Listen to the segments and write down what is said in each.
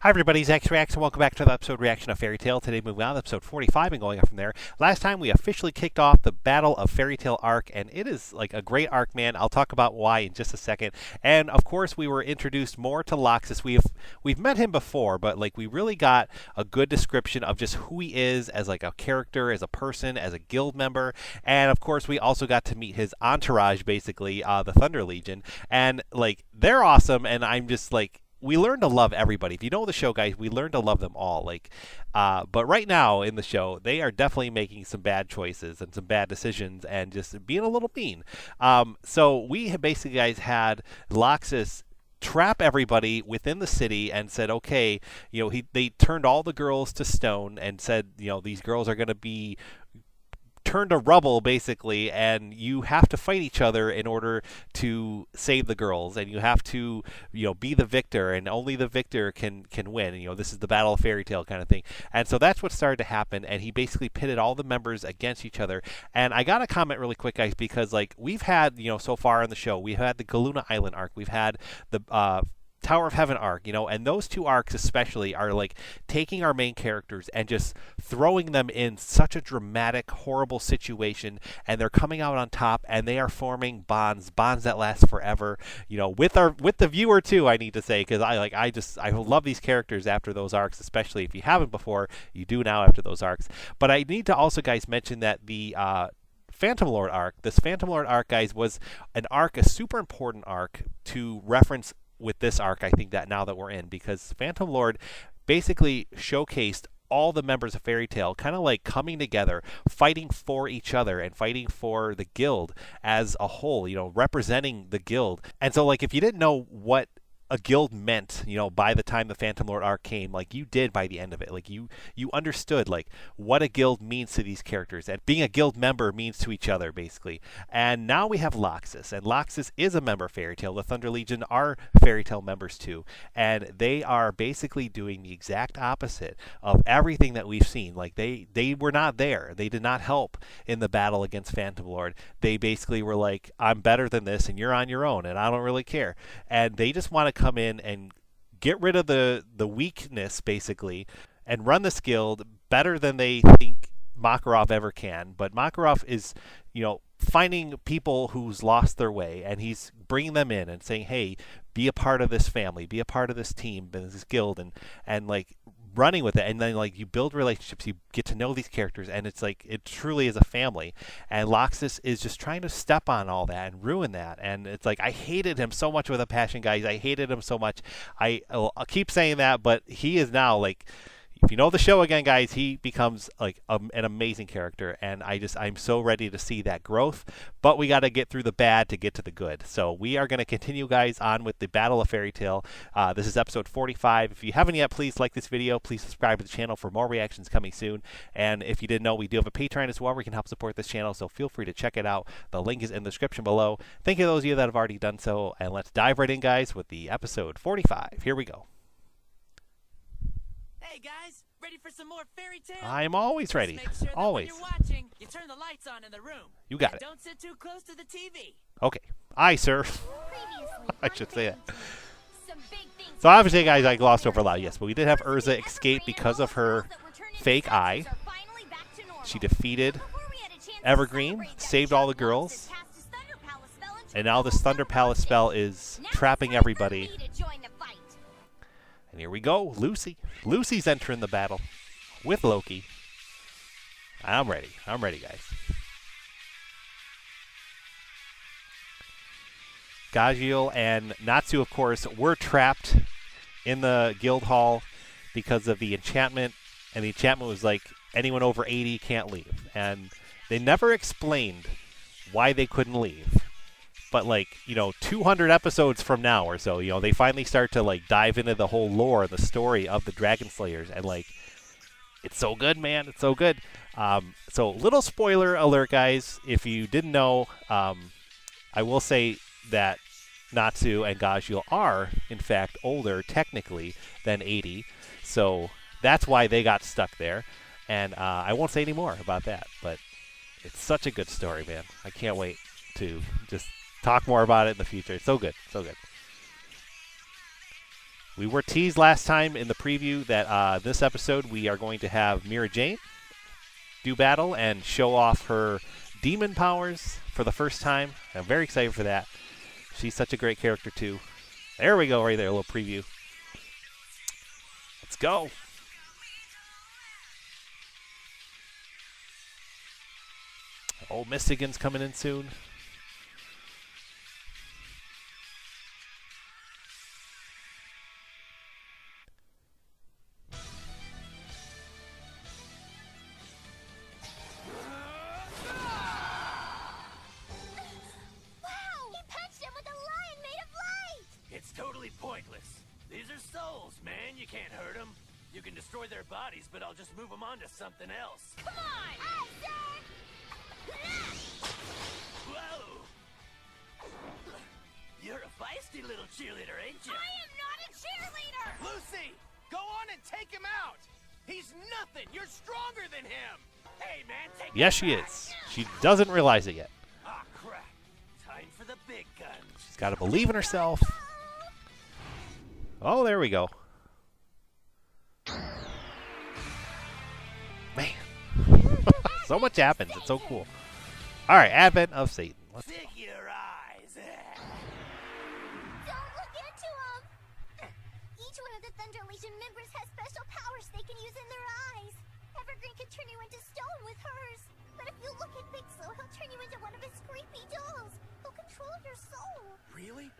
Hi everybody, Zach's Reacts, and welcome back to the episode reaction of Fairy Tail. Today moving on to episode 45 and going on from there. Last time we officially kicked off the Battle of Fairy Tail arc, and it is like a great arc, man. I'll talk about why in just a second. And of course we were introduced more to Laxus. We've met him before, but like we really got a good description of just who he is as like a character, as a person, as a guild member. And of course we also got to meet his entourage, basically, the Thunder Legion. And like they're awesome, and I'm just like, we learn to love everybody. If you know the show, guys, we learn to love them all. But right now in the show, they are definitely making some bad choices and some bad decisions and just being a little mean. So we have basically, guys, had Laxus trap everybody within the city and said, okay, they turned all the girls to stone and said, these girls are going to be turned to rubble, basically, and you have to fight each other in order to save the girls, and you have to be the victor, and only the victor can win. This is the Battle of Fairy Tail kind of thing. And so that's what started to happen, and he basically pitted all the members against each other. And I gotta comment really quick, guys, because like we've had so far in the show, we've had the Galuna Island arc, we've had the Tower of Heaven arc, and those two arcs especially are like taking our main characters and just throwing them in such a dramatic, horrible situation, and they're coming out on top, and they are forming bonds that last forever, with the viewer too, I need to say, because I love these characters after those arcs, especially if you haven't before, you do now after those arcs. But I need to also, guys, mention that the Phantom Lord arc, this Phantom Lord arc, guys, was an arc, a super important arc to reference with this arc, I think, that now that we're in, because Phantom Lord basically showcased all the members of Fairy Tail kind of like coming together, fighting for each other and fighting for the guild as a whole, representing the guild. And so like if you didn't know what a guild meant, by the time the Phantom Lord arc came, like you did by the end of it. Like you understood like what a guild means to these characters, and being a guild member means to each other, basically. And now we have Laxus, and Laxus is a member of Fairy Tail. The Thunder Legion are Fairy Tail members too, and they are basically doing the exact opposite of everything that we've seen. Like they were not there. They did not help in the battle against Phantom Lord. They basically were like, I'm better than this, and you're on your own, and I don't really care. And they just want to come in and get rid of the weakness, basically, and run this guild better than they think Makarov ever can. But Makarov is, finding people who's lost their way, and he's bringing them in and saying, hey, be a part of this family, be a part of this team, this guild, and like running with it. And then like you build relationships, you get to know these characters, and it's like it truly is a family. And Laxus is just trying to step on all that and ruin that. And it's like I hated him so much with a passion, guys. I hated him so much. I'll keep saying that, but he is now like, if you know the show again, guys, he becomes like an amazing character, and I'm so ready to see that growth. But we got to get through the bad to get to the good. So we are going to continue, guys, on with the Battle of Fairy Tail. This is episode 45. If you haven't yet, please like this video. Please subscribe to the channel for more reactions coming soon. And if you didn't know, we do have a Patreon as well where you can help support this channel, so feel free to check it out. The link is in the description below. Thank you to those of you that have already done so, and let's dive right in, guys, with the episode 45. Here we go. Hey guys, ready for some more Fairy Tail? I'm always ready. Just make sure that always. when you're watching, you turn the lights on in the room. You got and it. Don't sit too close to the TV. Okay. Aye, sir. I should say that. So obviously, guys, I glossed over a lot, yes, but we did have Erza escape because of her fake eye. She defeated Evergreen, saved all the girls, and now this Thunder Palace spell is trapping everybody. And here we go, Lucy. Lucy's entering the battle with Loki. I'm ready. I'm ready, guys. Gajiel and Natsu, of course, were trapped in the guild hall because of the enchantment. And the enchantment was like, anyone over 80 can't leave. And they never explained why they couldn't leave. But like, 200 episodes from now or so, they finally start to like dive into the whole lore and the story of the Dragon Slayers, and like, it's so good, man. It's so good. So little spoiler alert, guys. If you didn't know, I will say that Natsu and Gajiel are, in fact, older technically than 80. So that's why they got stuck there. And I won't say any more about that, but it's such a good story, man. I can't wait to just talk more about it in the future. It's so good. So good. We were teased last time in the preview that this episode we are going to have Mira Jane do battle and show off her demon powers for the first time. I'm very excited for that. She's such a great character too. There we go, right there, a little preview. Let's go. Old Mystogan's coming in soon. Their bodies, but I'll just move them on to something else. Come on! Whoa! You're a feisty little cheerleader, ain't you? I am not a cheerleader! Lucy! Go on and take him out! He's nothing! You're stronger than him! Hey, man, take Yes, him she back. is. She doesn't realize it yet. Ah, crap. Time for the big guns. She's got to believe in herself. Oh, there we go. Man. So much happens. It's so cool. All right, Advent of Satan. Let's go. Figure eyes. Don't look into them! Each one of the Thunder Legion members has special powers they can use in their eyes. Evergreen can turn you into stone with hers. But if you look at Big Slow, he'll turn you into one of his creepy dolls. He'll control your soul. Really?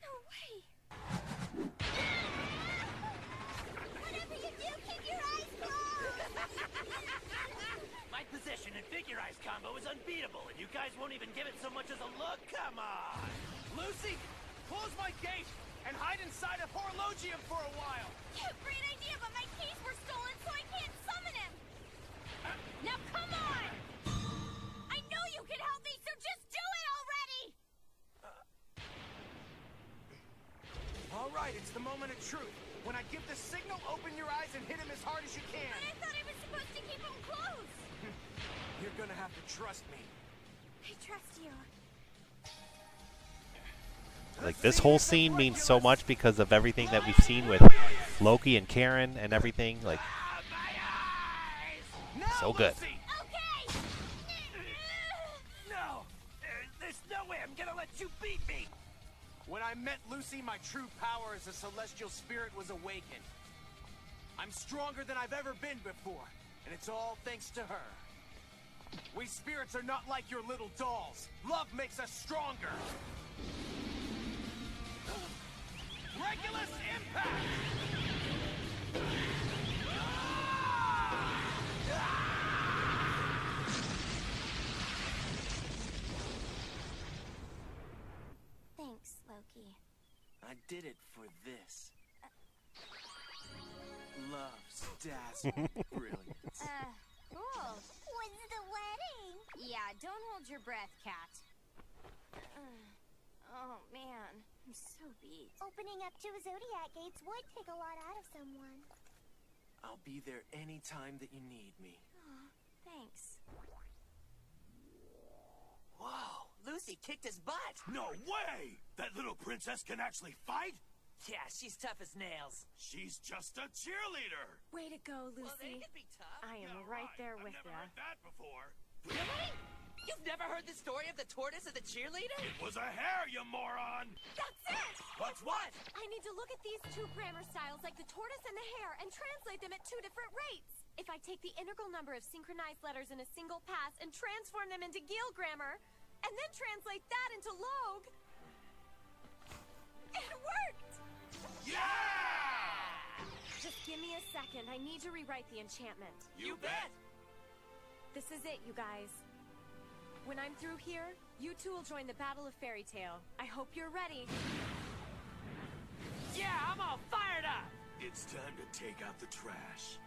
No way! Whatever you do, keep your eyes closed! My position and figure eyes combo is unbeatable, and you guys won't even give it so much as a look? Come on! Lucy, close my gate and hide inside a horologium for a while! Great idea, but my keys were stolen, so I can't summon him! Now come on! I know you can help me, so just do it already! All right, it's the moment of truth. When I give the signal, open your eyes and hit him as hard as you can. But I thought I was supposed to keep him closed! You're gonna have to trust me. I trust you. Like, this whole scene means so much because of everything that we've seen with Loki and Karen and everything. Like, so good. Okay! No! There's no way I'm gonna let you beat me! When I met Lucy, my true power as a celestial spirit was awakened. I'm stronger than I've ever been before, and it's all thanks to her. We spirits are not like your little dolls. Love makes us stronger. Regulus impact! Thanks, Loki. I did it for this. Love's dazzling brilliance. Cool. When's the wedding? Yeah, don't hold your breath, Cat. Oh, man. I'm so beat. Opening up 2 Zodiac gates would take a lot out of someone. I'll be there any time that you need me. Aw, thanks. Whoa, Lucy kicked his butt. No way! That little princess can actually fight? Yeah, she's tough as nails. She's just a cheerleader! Way to go, Lucy. Well, they can be tough. I am Yeah, right there with I've you. never heard that before. Really? You've never heard the story of the tortoise and the cheerleader? It was a hare, you moron! That's it! What's what? I need to look at these 2 grammar styles like the tortoise and the hare and translate them at 2 different rates. If I take the integral number of synchronized letters in a single pass and transform them into Geel grammar, and then translate that into Log, it worked! Yeah! Just give me a second. I need to rewrite the enchantment. You bet! This is it, you guys. When I'm through here, you 2 will join the Battle of Fairy Tale. I hope you're ready. Yeah, I'm all fired up! It's time to take out the trash.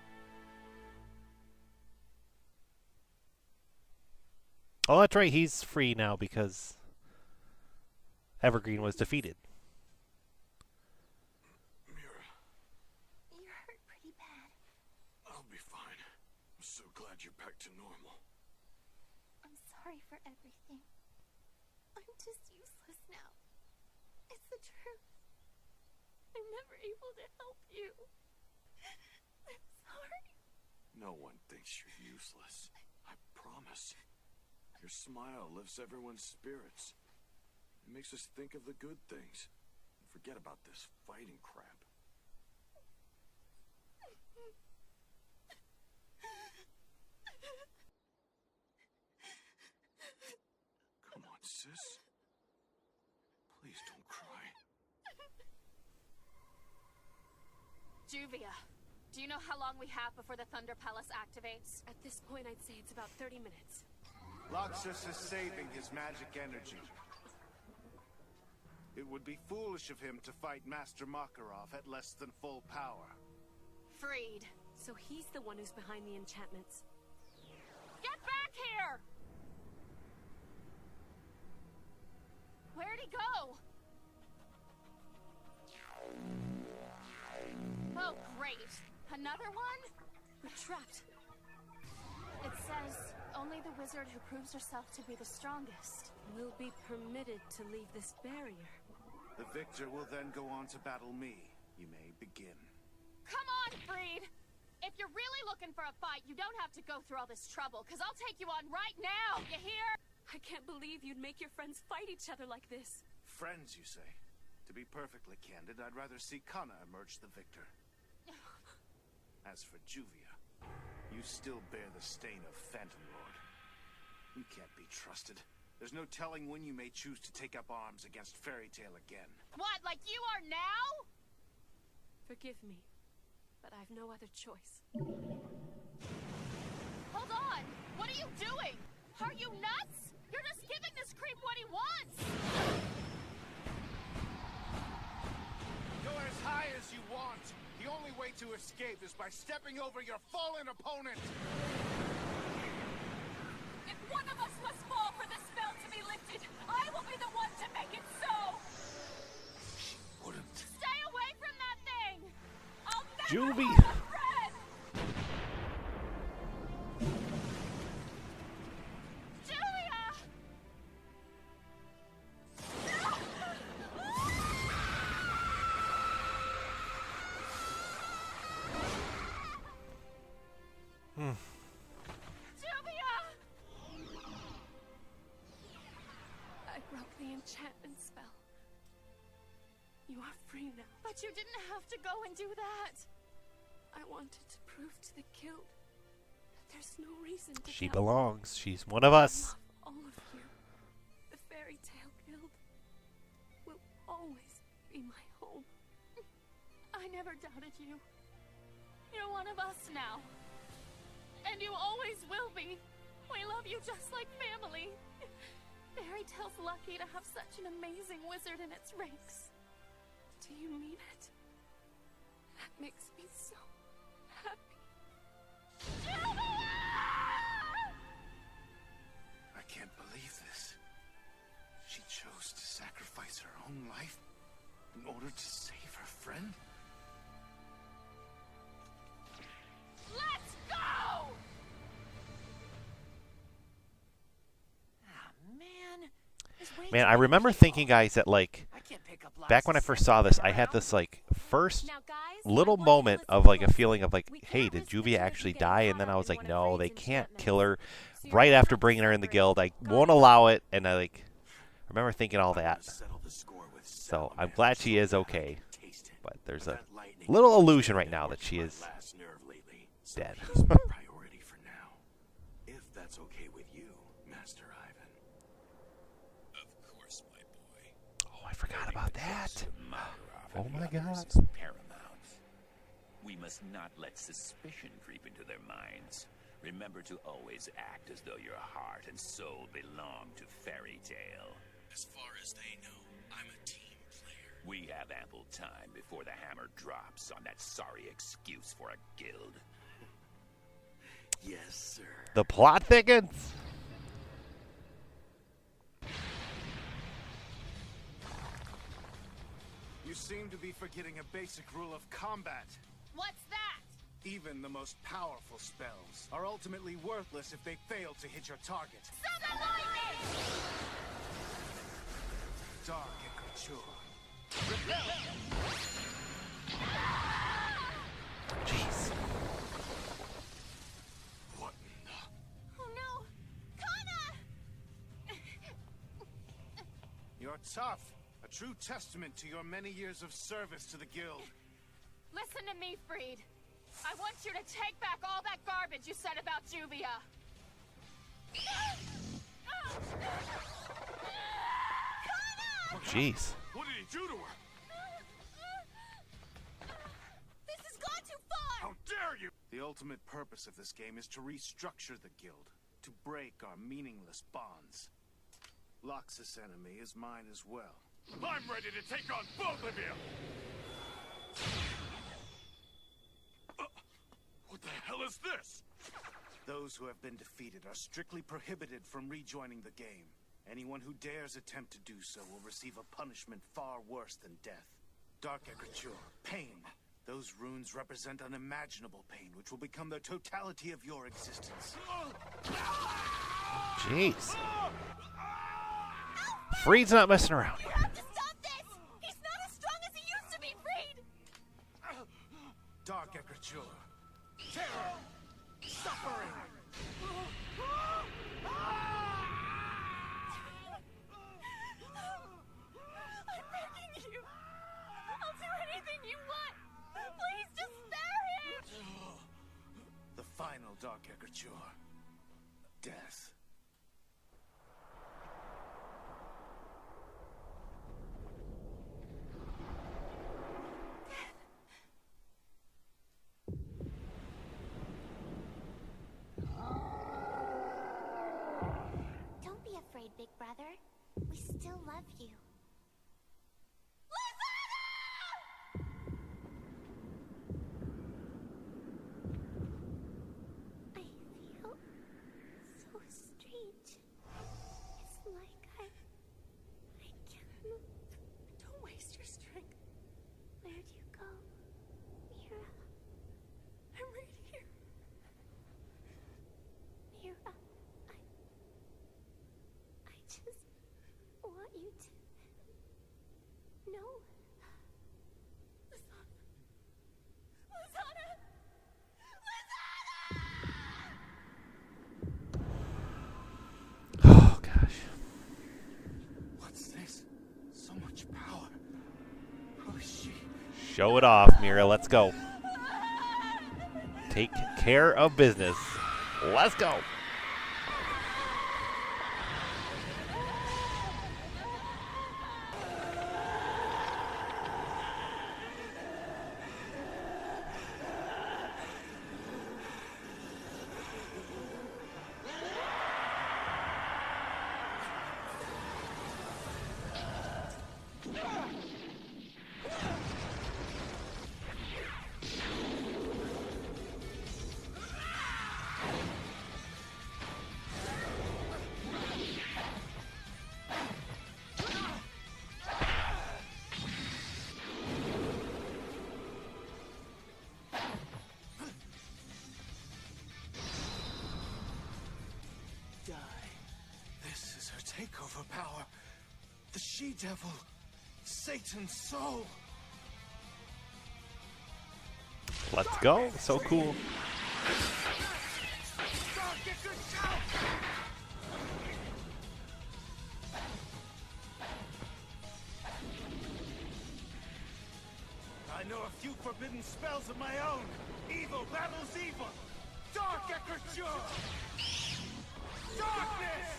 Oh, that's right. He's free now because Evergreen was defeated. Mira, You're hurt pretty bad. I'll be fine. I'm so glad you're back to normal. I'm sorry for everything. I'm just useless now. It's the truth. I'm never able to help you. I'm sorry. No one thinks you're useless. I promise. Your smile lifts everyone's spirits. It makes us think of the good things. And forget about this fighting crap. Come on, sis. Please don't cry. Juvia, do you know how long we have before the Thunder Palace activates? At this point, I'd say it's about 30 minutes. Laxus is saving his magic energy. It would be foolish of him to fight Master Makarov at less than full power. Freed. So he's the one who's behind the enchantments. Get back here! Where'd he go? Oh, great. Another one? We're trapped. It says, only the wizard who proves herself to be the strongest will be permitted to leave this barrier. The victor will then go on to battle me. You may begin. Come on, Freed! If you're really looking for a fight, you don't have to go through all this trouble, because I'll take you on right now, you hear? I can't believe you'd make your friends fight each other like this. Friends, you say? To be perfectly candid, I'd rather see Kana emerge the victor. As for Juvia, you still bear the stain of Phantom Lord. You can't be trusted. There's no telling when you may choose to take up arms against Fairy Tail again. What, like you are now? Forgive me, but I've no other choice. Hold on! What are you doing? Are you nuts? You're just giving this creep what he wants! Go as high as you want. The only way to escape is by stepping over your fallen opponent. If one of us must fall for the spell to be lifted, I will be the one to make it so! She wouldn't. Stay away from that thing! I'll never Juvie! hold a friend! Julia! Julia! I broke the enchantment spell. You are free now. But you didn't have to go and do that. I wanted to prove to the guild that there's no reason to She doubt. belongs. She's one of us. All of you. The Fairy Tale Guild will always be my home. I never doubted you. You're one of us now. And you always will be. We love you just like family. Fairy Tale's lucky to have such an amazing wizard in its ranks. Do you mean it? That makes me so happy. Julia! I can't believe this. She chose to sacrifice her own life in order to save her friend? Let's go! Man, I remember thinking, guys, that like back when I first saw this, I had this like first Now, guys, little I want you to moment listen of like a closely. feeling of like, We hey, can't did risk Juvia the actually chance of getting die? And caught then I up was in like, one of no, they Freed's can't enchantments. kill her So you're right gonna after have to bringing her in the separate. guild. I Got won't it? allow it, and I like remember thinking all that. Settle the score with So I'm Salamander glad she is so bad I okay, can taste it. but there's But a that lightning little is illusion the right thing now that that she works is my last nerve lately. So dead. He's my priority for now. If that's okay with you, Master Ivan. Of course, my boy. Oh, I forgot about that. Oh my God. Is paramount. We must not let suspicion creep into their minds. Remember to always act as though your heart and soul belong to Fairy Tail. As far as they know, I'm a team player. We have ample time before the hammer drops on that sorry excuse for a guild. Yes, sir. The plot thickens. You seem to be forgetting a basic rule of combat. What's that? Even the most powerful spells are ultimately worthless if they fail to hit your target. Summon lightning! Dark and couture. Repel! Jeez. What in the... Oh no! Kana! You're tough. A true testament to your many years of service to the guild. Listen to me, Freed. I want you to take back all that garbage you said about Juvia. Jeez. What did he do to her? This has gone too far! How dare you! The ultimate purpose of this game is to restructure the guild, to break our meaningless bonds. Laxus' enemy is mine as well. I'm ready to take on both of you! What the hell is this? Those who have been defeated are strictly prohibited from rejoining the game. Anyone who dares attempt to do so will receive a punishment far worse than death. Dark Écriture, pain. Those runes represent unimaginable pain, which will become the totality of your existence. Jeez. Freed's not messing around. You have to stop this! He's not as strong as he used to be, Freed! Dark Écriture. Terror. Suffering. I'm begging you. I'll do anything you want. Please just spare him! The final Dark Écriture. Death. Don't be afraid, big brother. We still love you. I feel so strange. It's like I can't move. Don't waste your strength. Where'd you go, Mira? I'm right here. Mira, I just want you to know. Lasana! Oh, gosh. What's this? So much power. Who is she? Show it off, Mira. Let's go. Take care of business. Let's go. Die. This is her takeover power. The she-devil. Satan's soul. Let's go. So cool. I know a few forbidden spells of my own. Evil battles evil. Dark Écriture. Darkness!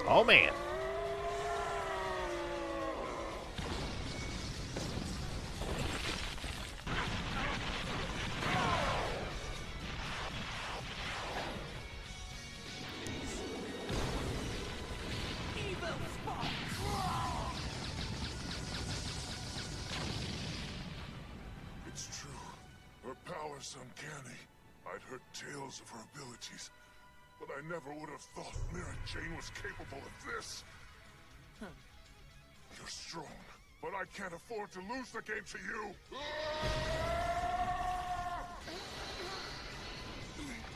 Oh, man. It's true. Her power's uncanny. I'd heard tales of her abilities, but I never would have thought Mira Jane was capable of this. You're strong, but I can't afford to lose the game to you.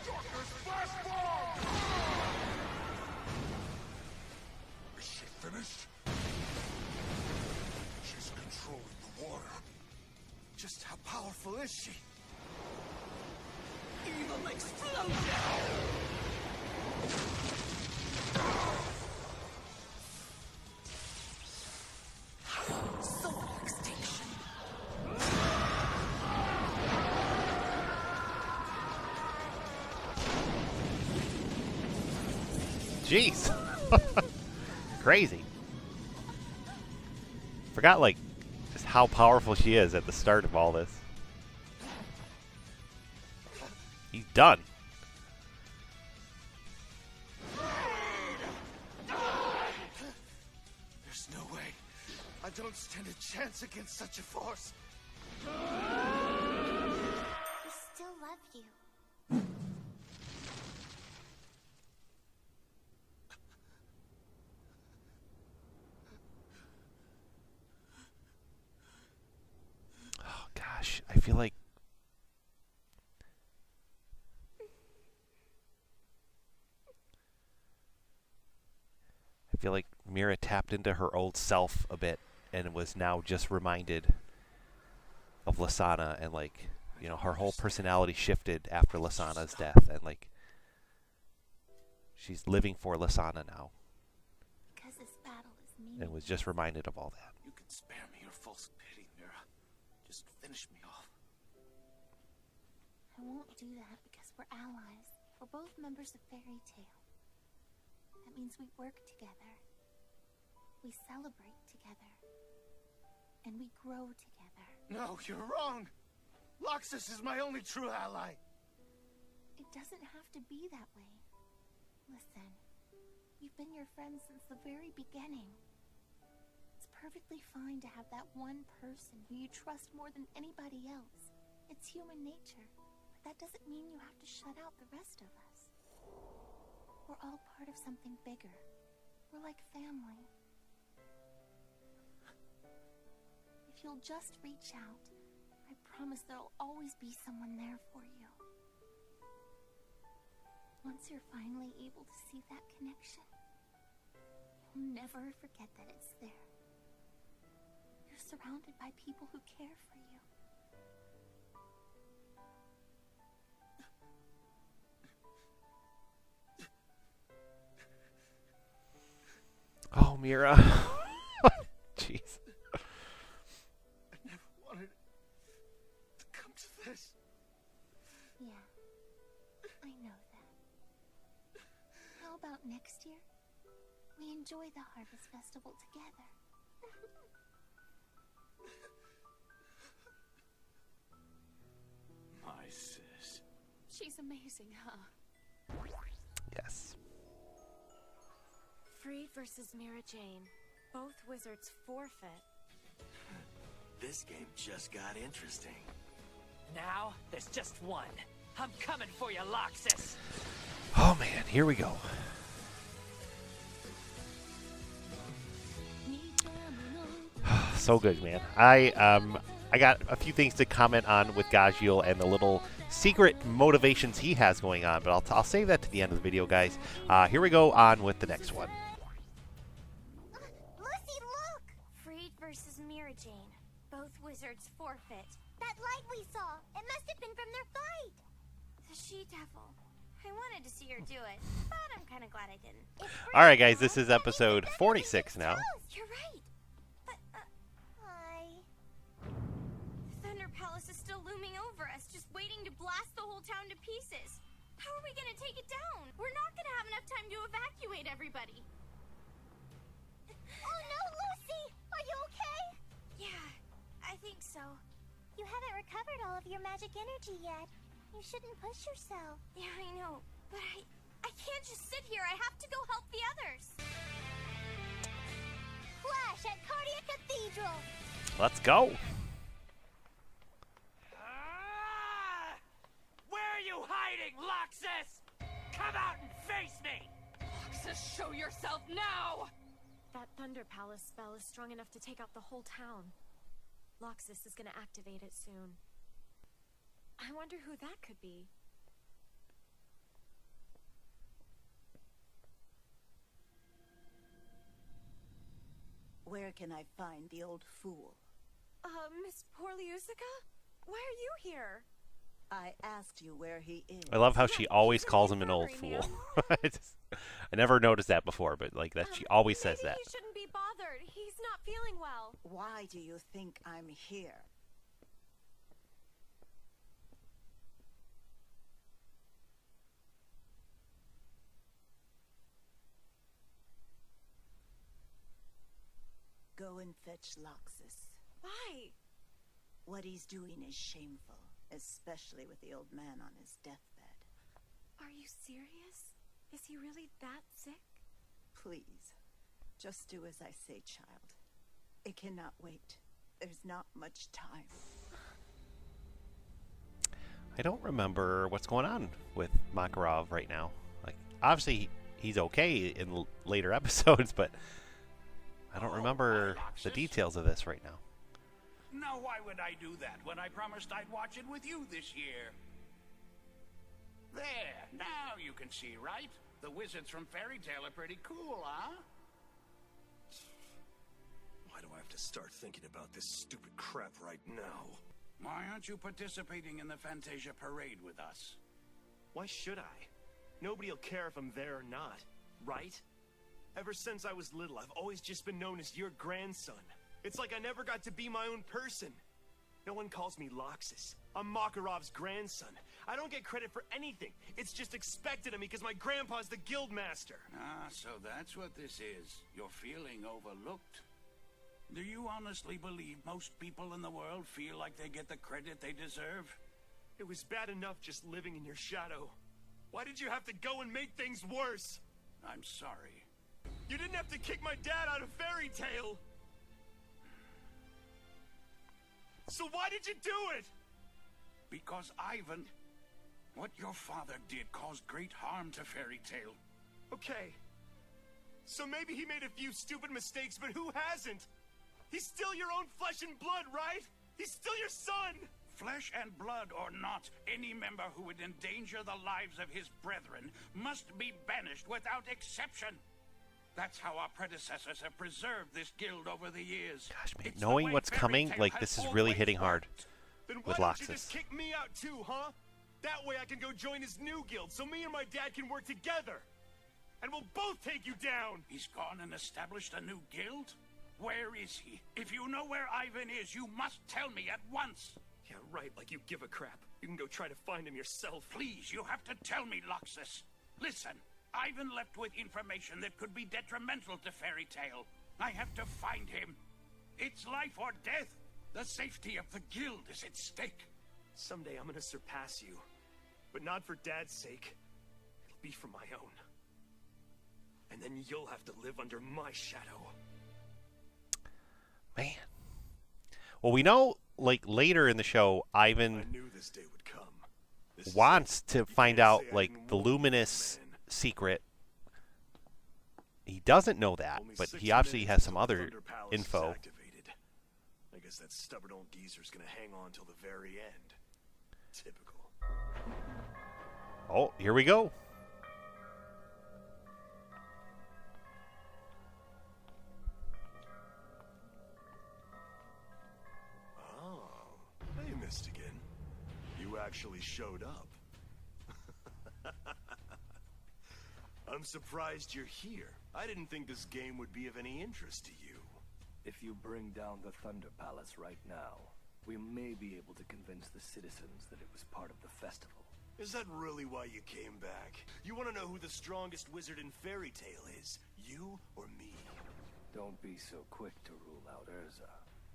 Darkness flash bomb! Is she is she? Evil explosion! Solar extinction. Jeez. Crazy. Forgot, like, just how powerful she is at the start of all this. He's done. There's no way. I don't stand a chance against such a force. We still love you. Oh gosh, I feel like Mira tapped into her old self a bit and was now just reminded of Lasana, and like, you know, her whole personality shifted after Lasana's death, and like she's living for Lasana now, Because this battle is meaningless. and was just reminded of all that. You can spare me your false pity, Mira. Just finish me off. I won't do that because we're allies. We're both members of Fairy Tail. That means we work together. We celebrate together. And we grow together. No, you're wrong. Laxus is my only true ally. It doesn't have to be that way. Listen, you've been your friend since the very beginning. It's perfectly fine to have that one person who you trust more than anybody else. It's human nature. But that doesn't mean you have to shut out the rest of us. We're all part of something bigger. We're like family. If you'll just reach out, I promise there'll always be someone there for you. Once you're finally able to see that connection, you'll never forget that it's there. You're surrounded by people who care for you. Oh, Mira. Jeez. I never wanted it to come to this. Yeah, I know that. How about next year? We enjoy the Harvest Festival together. My sis. She's amazing, huh? Yes. Freed versus Mira Jane. Both wizards forfeit. This game just got interesting. Now, there's just one. I'm coming for you, Laxus! Oh man, here we go. So good, man. I got a few things to comment on with Gajiel and the little secret motivations he has going on, but I'll save that to the end of the video, guys. Here we go on with the next one. Lucy, look! Freed versus Mira Jane. Both wizards forfeit. That light we saw! It must have been from their fight! The she-devil. I wanted to see her do it, but I'm kind of glad I didn't. All right, guys, this is episode 46 now. You're right. But, Hi. Thunder Palace is still looming over us, just waiting to blast the whole town to pieces. How are we gonna take it down? We're not gonna have enough time to evacuate everybody. Oh no, Lucy! Are you okay? Yeah, I think so. You haven't recovered all of your magic energy yet. You shouldn't push yourself. Yeah, I know, but I can't just sit here. I have to go help the others. Flash at Cardia Cathedral! Let's go. Where are you hiding, Laxus? Come out and face me! Laxus, show yourself now! That Thunder Palace spell is strong enough to take out the whole town. Laxus is gonna activate it soon. I wonder who that could be. Where can I find the old fool? Miss Porliusica? Why are you here? I asked you where he is. I love how she always He's in calls the him an old infirmary, fool. ma'am. I never noticed that before, but like that she always says Maybe that. he shouldn't be bothered. He's not feeling well. Why do you think I'm here? Go and fetch Laxus. Why? What he's doing is shameful, especially with the old man on his deathbed. Are you serious? Is he really that sick? Please, just do as I say, child. It cannot wait. There's not much time. I don't remember what's going on with Makarov right now. Like, obviously he's okay in later episodes, but I don't remember the details of this right now. Now, why would I do that when I promised I'd watch it with you this year? There, now you can see, right? The wizards from Fairy Tale are pretty cool, huh? Why do I have to start thinking about this stupid crap right now? Why aren't you participating in the Fantasia parade with us? Why should I? Nobody'll care if I'm there or not, right? Ever since I was little, I've always just been known as your grandson. It's like I never got to be my own person. No one calls me Laxus. I'm Makarov's grandson. I don't get credit for anything. It's just expected of me because my grandpa's the guild master. Ah, so that's what this is. You're feeling overlooked. Do you honestly believe most people in the world feel like they get the credit they deserve? It was bad enough just living in your shadow. Why did you have to go and make things worse? I'm sorry. You didn't have to kick my dad out of Fairy Tale. So why did you do it? Because Ivan, what your father did caused great harm to Fairy Tale. Okay. So maybe he made a few stupid mistakes, but who hasn't? He's still your own flesh and blood, right? He's still your son! Flesh and blood or not, any member who would endanger the lives of his brethren must be banished without exception. That's how our predecessors have preserved this guild over the years. Gosh, man, It's the knowing way what's Fairy coming, Tail like has this is really always hitting hard worked. Then why with don't you Laxus. just kick me out too, huh? That way I can go join his new guild, so me and my dad can work together. And we'll both take you down! He's gone and established a new guild? Where is he? If you know where Ivan is, you must tell me at once. Yeah, right, like you give a crap. You can go try to find him yourself. Please, you have to tell me, Laxus. Listen, Ivan left with information that could be detrimental to Fairy Tale. I have to find him. It's life or death. The safety of the guild is at stake. Someday I'm gonna surpass you. But not for Dad's sake. It'll be for my own. And then you'll have to live under my shadow. Man. Well, we know, like, later in the show, I Ivan knew this day would come. This is wants it. to You find can't out, say I like, didn't the warn you, luminous man. secret. He doesn't know that, Only but 6 he obviously minutes has some until other Thunder Palace is info. activated. I guess that stubborn old geezer's gonna hang on till the very end. Typical. Oh, here we go. Oh, hey, MYSTOGAN. You actually showed up. I'm surprised you're here. I didn't think this game would be of any interest to you. If you bring down the Thunder Palace right now, we may be able to convince the citizens that it was part of the festival. Is that really why you came back? You want to know who the strongest wizard in Fairy Tale is? You or me? Don't be so quick to rule out Erza.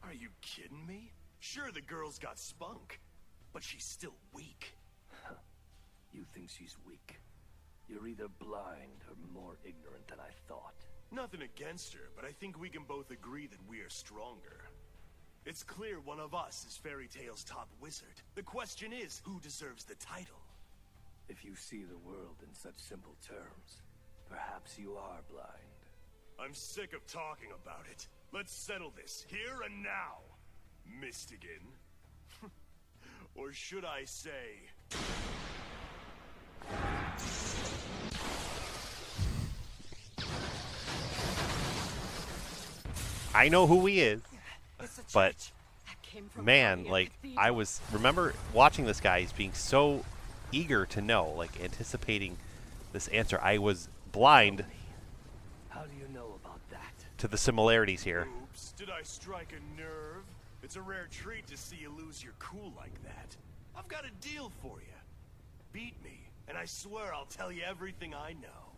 Are you kidding me? Sure, the girl's got spunk, but she's still weak. You think she's weak? You're either blind or more ignorant than I thought. Nothing against her, but I think we can both agree that we are stronger. It's clear one of us is Fairy Tale's top wizard. The question is, who deserves the title? If you see the world in such simple terms, perhaps you are blind. I'm sick of talking about it. Let's settle this, here and now. MYSTOGAN. Or should I say... I know who he is, It's a but church. That came from man, Guardian like Cathedral. I was remember watching this guy. He's being so eager to know, like anticipating this answer. I was blind How do you know about that? to the similarities here. Oops, did I strike a nerve? It's a rare treat to see you lose your cool like that. I've got a deal for you. Beat me, and I swear I'll tell you everything I know.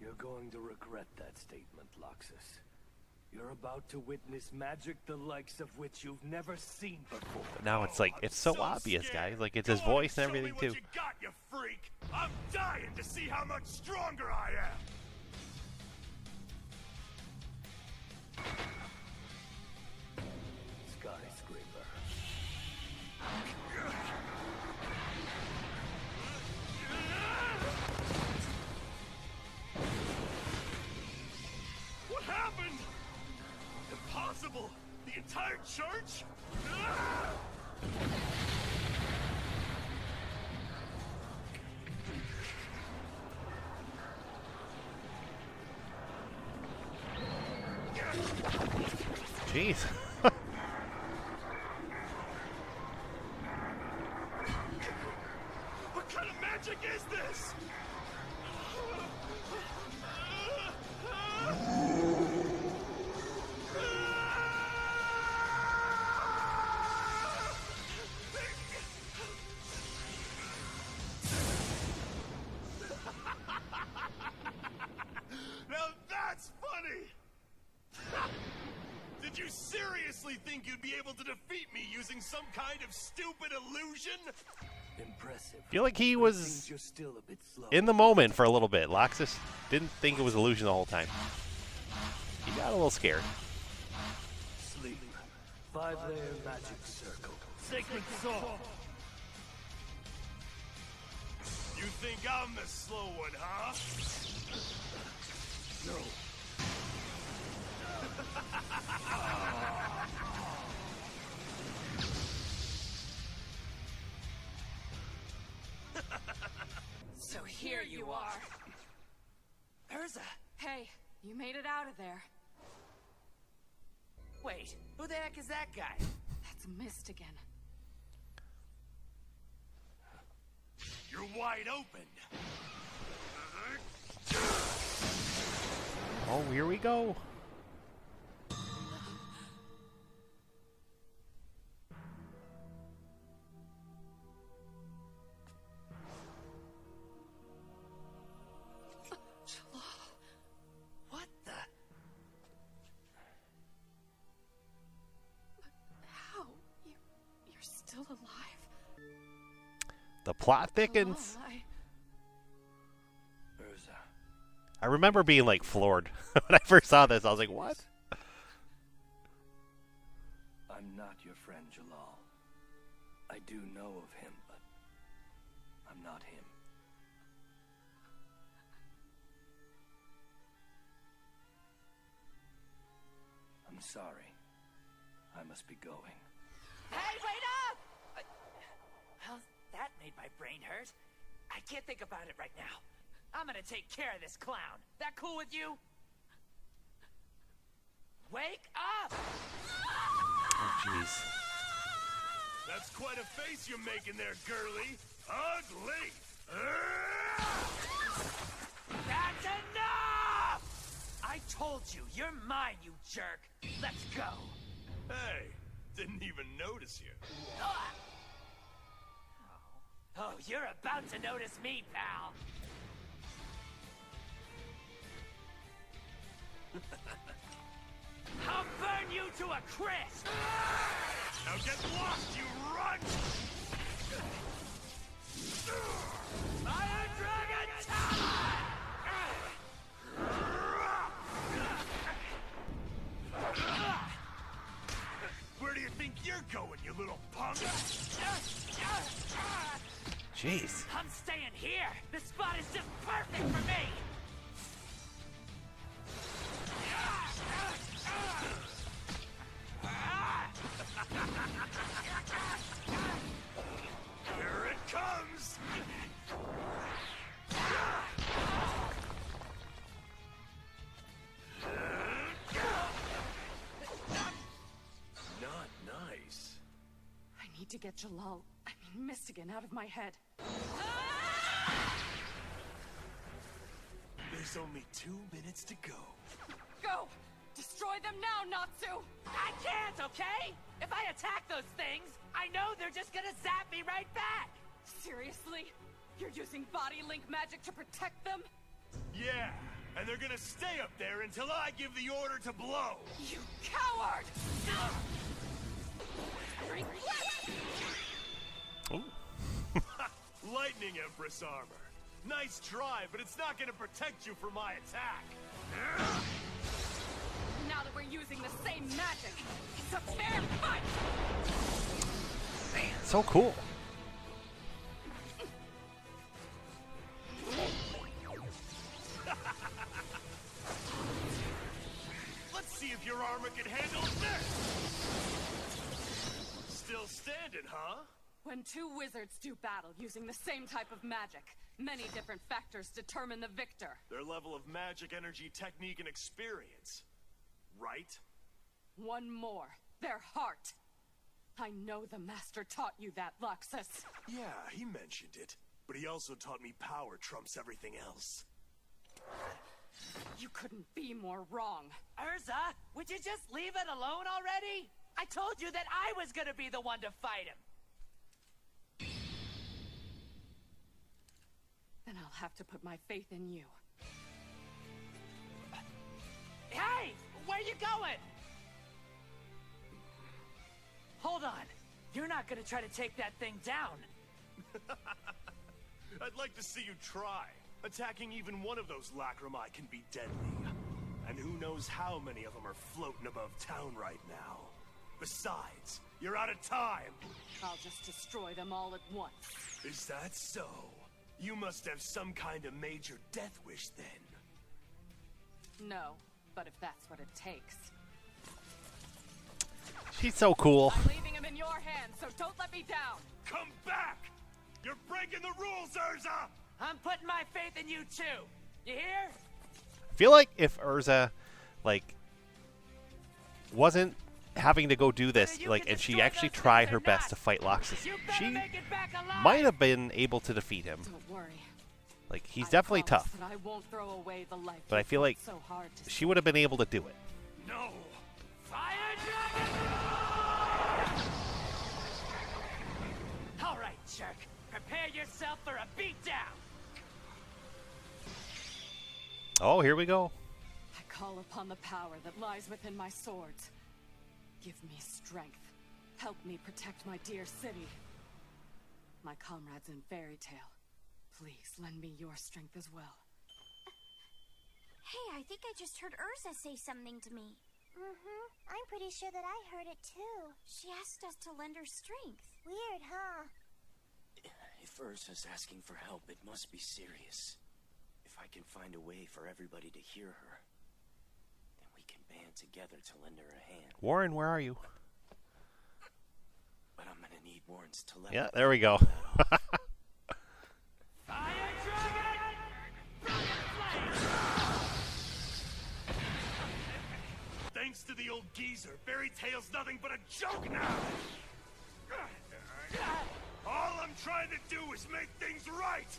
You're going to regret that statement, Laxus. You're about to witness magic the likes of which you've never seen before. But now it's like it's so obvious, guys. Like it's his Go on voice and show me everything what too. You got, you freak! I'm dying to see how much stronger I am. Skyscraper. What happened? Impossible! The entire church? Ah! Jeez. What kind of magic is this? Now that's funny! Did you seriously think you'd be able to defeat me using some kind of stupid illusion? Impressive. I feel like he But it was seems you're still a bit slow. in the moment for a little bit. Laxus didn't think it was illusion the whole time. He got a little scared. Sleep. 5-layer magic circle. Sacred sword. You think I'm the slow one, huh? No. So here you are. Erza! Hey, you made it out of there. Wait, who the heck is that guy? That's MYSTOGAN. You're wide open. Oh, here we go. What the? How? You're still alive? The plot thickens. Hello, Erza. I remember being like floored when I first saw this. I was like, "What?" I'm not your friend, Jalal. I do know of him, but I'm not him. I'm sorry. I must be going. Hey, wait up! Well, that made my brain hurt. I can't think about it right now. I'm gonna take care of this clown. That cool with you? Wake up! Oh, jeez. That's quite a face you're making there, girly. Ugly. That's enough! I told you, you're mine, you jerk. Let's go. Hey, didn't even notice you. Oh, you're about to notice me, pal. I'll burn you to a crisp! Now get lost, you runt! Fire Dragon Talon! Where do you think you're going, you little punk? Jeez. I'm staying here. This spot is just perfect for me. Here it comes! get Mistogan out of my head. There's only 2 minutes to go. Go! Destroy them now, Natsu! I can't, okay? If I attack those things, I know they're just gonna zap me right back! Seriously? You're using body link magic to protect them? Yeah, and they're gonna stay up there until I give the order to blow! You coward! Lightning Empress armor. Nice try, but it's not gonna protect you from my attack. Now that we're using the same magic, it's a fair fight! Man, so cool. Let's see if your armor can handle this! Still standing, huh? When two wizards do battle using the same type of magic, many different factors determine the victor. Their level of magic, energy, technique, and experience. Right? One more. Their heart. I know the master taught you that, Laxus. Yeah, he mentioned it. But he also taught me power trumps everything else. You couldn't be more wrong. Erza, would you just leave it alone already? I told you that I was gonna be the one to fight him. Then I'll have to put my faith in you. Hey! Where you going? Hold on. You're not gonna try to take that thing down. I'd like to see you try. Attacking even one of those lacrimae can be deadly. And who knows how many of them are floating above town right now. Besides, you're out of time. I'll just destroy them all at once. Is that so? You must have some kind of major death wish then. No, but if that's what it takes. She's so cool. I'm leaving him in your hands, so don't let me down. Come back! You're breaking the rules, Erza! I'm putting my faith in you too. You hear? I feel like if Erza, wasn't having to go do this, and she actually tried her best to fight Laxus, she might have been able to defeat him. Don't worry. He's definitely tough. That I won't throw away the life But I feel like so hard to she would have been able to do it. No! Fire dragon! All right, jerk. Prepare yourself for a beatdown. Oh, here we go. I call upon the power that lies within my swords. Give me strength. Help me protect my dear city. My comrades in Fairy Tale, please lend me your strength as well. Hey, I think I just heard Erza say something to me. I'm pretty sure that I heard it too. She asked us to lend her strength. Weird, huh? If Erza's asking for help, it must be serious. If I can find a way for everybody to hear her, then we can band together to lend her a hand. Warren, where are you? But I'm gonna need Warren's telepathy. Yeah, there we go. Fire dragon! Brilliant flame! Thanks to the old geezer, Fairy Tale's nothing but a joke now! All I'm trying to do is make things right!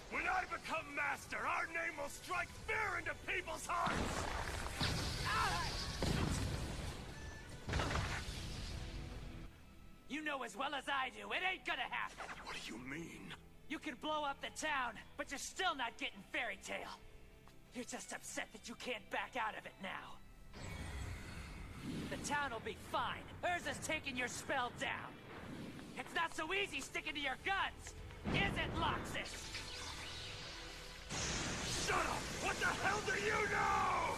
When I become master, our name will strike fear into people's hearts! You know as well as I do, it ain't gonna happen! What do you mean? You can blow up the town, but you're still not getting Fairy Tale. You're just upset that you can't back out of it now. The town will be fine. Erza's taking your spell down. It's not so easy sticking to your guns, is it, Laxus? Shut up! What the hell do you know?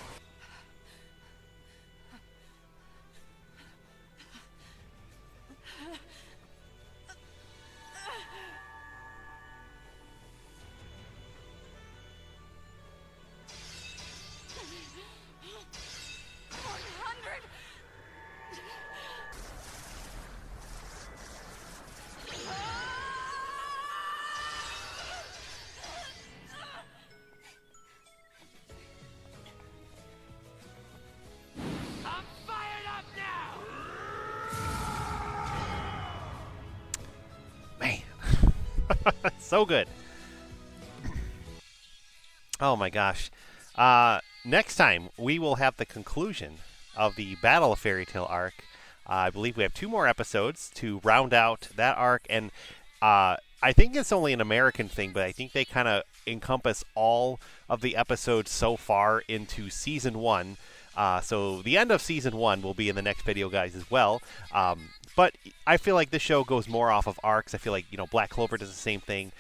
So good. Oh my gosh. Next time, we will have the conclusion of the Battle of Fairy Tail arc. I believe we have 2 more episodes to round out that arc, and I think it's only an American thing, but I think they kind of encompass all of the episodes so far into Season 1. So the end of Season 1 will be in the next video, guys, as well. But I feel like this show goes more off of arcs. I feel like, Black Clover does the same thing.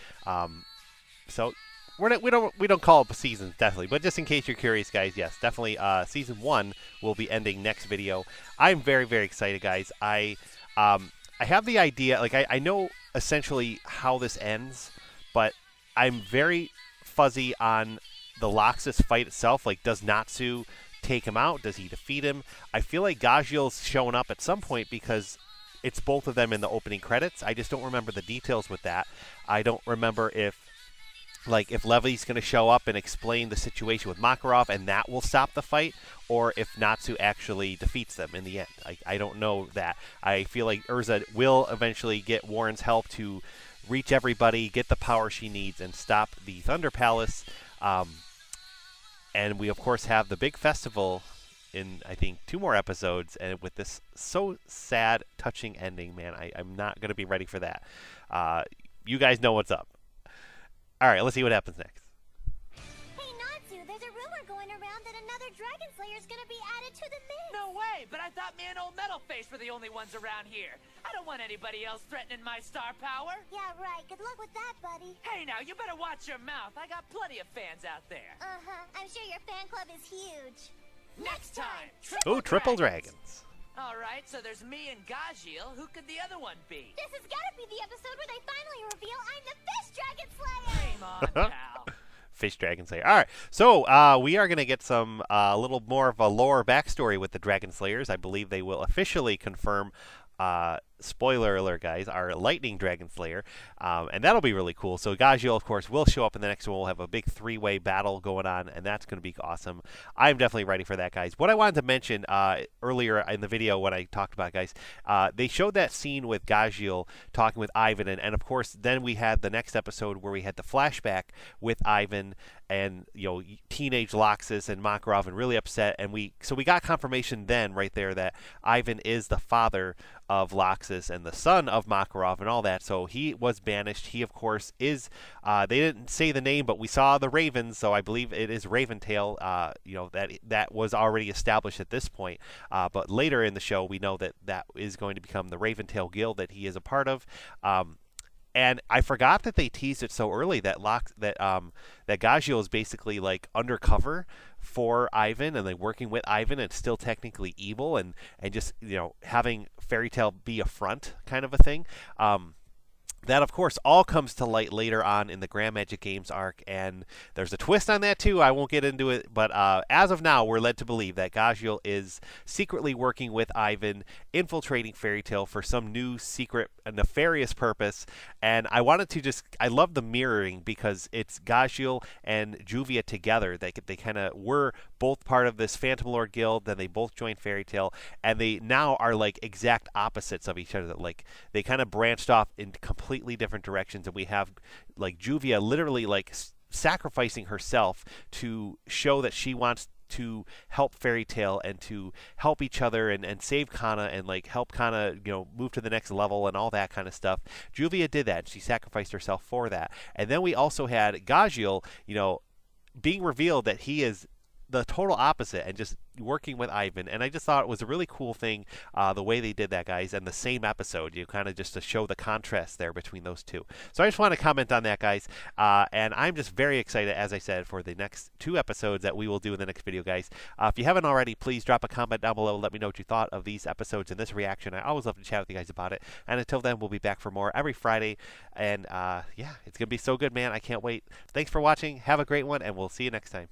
So we don't call it seasons, definitely. But just in case you're curious, guys, yes, definitely Season 1 will be ending next video. I'm very, very excited, guys. I have the idea, like, I know essentially how this ends, but I'm very fuzzy on the Laxus fight itself. Like, does Natsu take him out? Does he defeat him? I feel like Gajiel's showing up at some point because it's both of them in the opening credits. I just don't remember the details with that. I don't remember if Levy's going to show up and explain the situation with Makarov and that will stop the fight, or if Natsu actually defeats them in the end. I don't know that. I feel like Erza will eventually get Warren's help to reach everybody, get the power she needs, and stop the Thunder Palace. And we, of course, have the big festival in, I think, 2 more episodes, and with this so sad, touching ending, man, I'm not going to be ready for that. You guys know what's up. All right, let's see what happens next. Hey, Natsu, there's a rumor going around that another Dragon Slayer is going to be added to the mix. No way, but I thought me and old Metalface were the only ones around here. I don't want anybody else threatening my star power. Yeah, right. Good luck with that, buddy. Hey, now, you better watch your mouth. I got plenty of fans out there. Uh-huh. I'm sure your fan club is huge. Next time, Triple Dragons. All right, so there's me and Gajiel. Who could the other one be? This has got to be the episode where they finally reveal I'm the Fish Dragon Slayer. Game on, pal. Fish Dragon Slayer. All right, so we are going to get some little more of a lore backstory with the Dragon Slayers. I believe they will officially confirm, spoiler alert, guys, our Lightning Dragon Slayer, and that'll be really cool. So Gajiel, of course, will show up in the next one. We'll have a big 3-way battle going on, and that's going to be awesome. I'm definitely ready for that, guys. What I wanted to mention earlier in the video when I talked about it, guys, they showed that scene with Gajiel talking with Ivan, and of course, then we had the next episode where we had the flashback with Ivan and teenage Laxus and Makarov, and really upset. And we got confirmation then right there that Ivan is the father of Laxus and the son of Makarov and all that. So he was banished. He, of course, is. They didn't say the name, but we saw the ravens, so I believe it is Raventail. That was already established at this point. But later in the show, we know that is going to become the Raventail Guild that he is a part of. And I forgot that they teased it so early that Gajiel is basically like undercover for Ivan and like working with Ivan and still technically evil and just having Fairy Tail be a front kind of a thing. That, of course, all comes to light later on in the Grand Magic Games arc, and there's a twist on that, too. I won't get into it, but as of now, we're led to believe that Gajiel is secretly working with Ivan, infiltrating Fairy Tail for some new, secret, nefarious purpose, and I wanted to I love the mirroring because it's Gajiel and Juvia together. They kind of were both part of this Phantom Lord Guild, then they both joined Fairy Tail, and they now are, like, exact opposites of each other. Like, they kind of branched off in completely different directions, and we have like Juvia literally like sacrificing herself to show that she wants to help Fairy Tail and to help each other and save Kana and like help Kana move to the next level and all that kind of stuff. Juvia did that, and she sacrificed herself for that. And then we also had Gajiel being revealed that he is the total opposite and just working with Ivan, and I just thought it was a really cool thing the way they did that, guys, and the same episode, kind of just to show the contrast there between those two. So I just want to comment on that, guys, and I'm just very excited, as I said, for the next 2 episodes that we will do in the next video, guys. If you haven't already, please drop a comment down below. Let me know what you thought of these episodes and this reaction. I always love to chat with you guys about it, and until then, we'll be back for more every Friday, and yeah, it's gonna be so good, man. I can't wait. Thanks for watching. Have a great one, and we'll see you next time.